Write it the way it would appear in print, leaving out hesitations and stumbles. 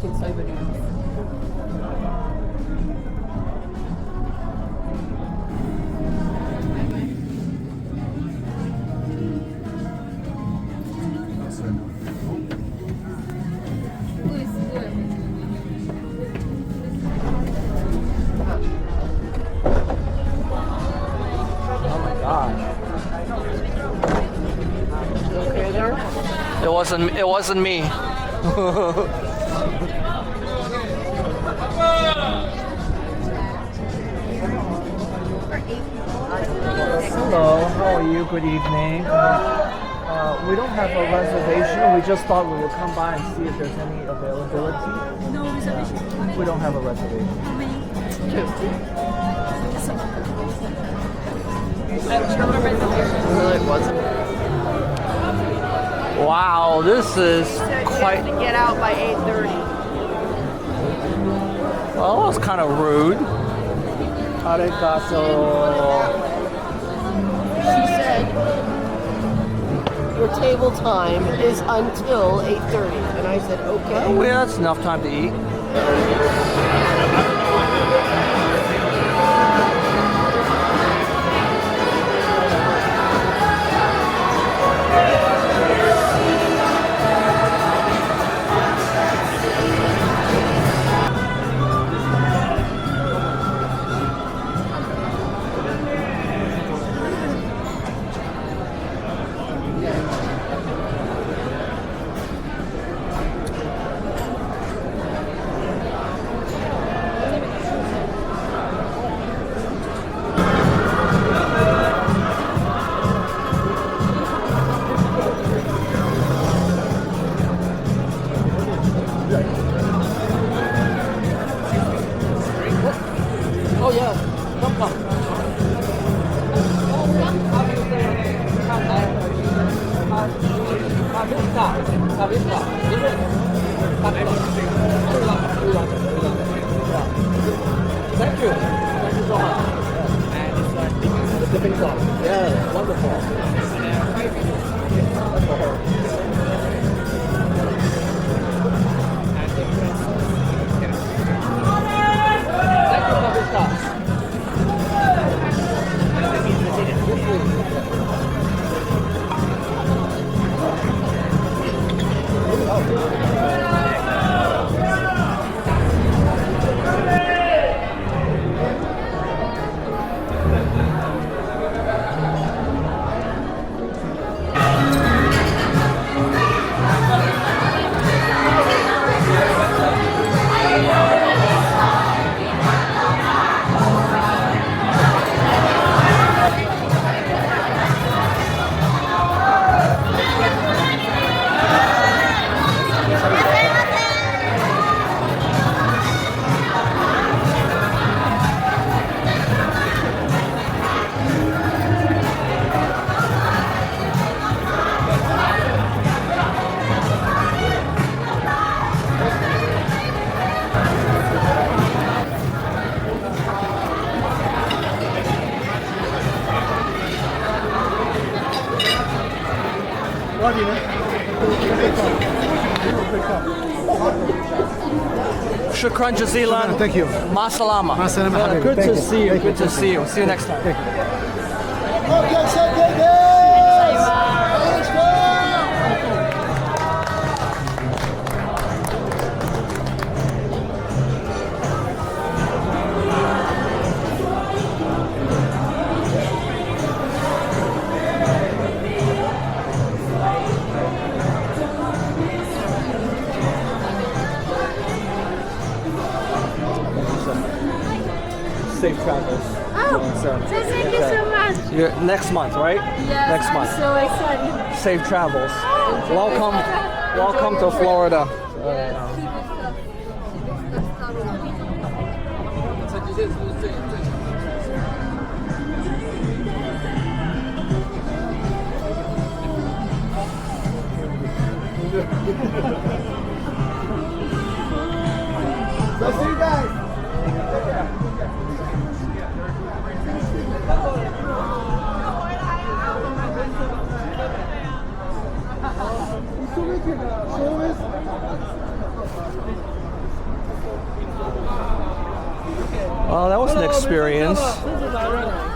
치킨 써버리고. It wasn't me. Hello, how are you? Good evening. We don't have a reservation. We just thought we would come by and see if there's any availability. No reservation. We don't have a reservation. How many? It wasn't. Wow, this is quite. To get out by 8:30. Well, that was kind of rude. Arigato. She said your table time is until 8:30, and I said okay. Well, that's enough time to eat. Oh yeah, come. Thank you. Thank you so much. The dipping sauce. Yeah, wonderful. That's for her. Thank you, Babista. Shukran jazilan. Thank you. Masalama. Masalama, habibi. Good Thank to you. see you. Thank Good you. to see you. See you next time. Thank you. Safe travels. Oh, thank you so much. You're, next month, right? Yes, Next I'm month. so excited. Safe travels. Welcome to Florida. So see you guys. Well, that was an Hello, experience. 这是来人。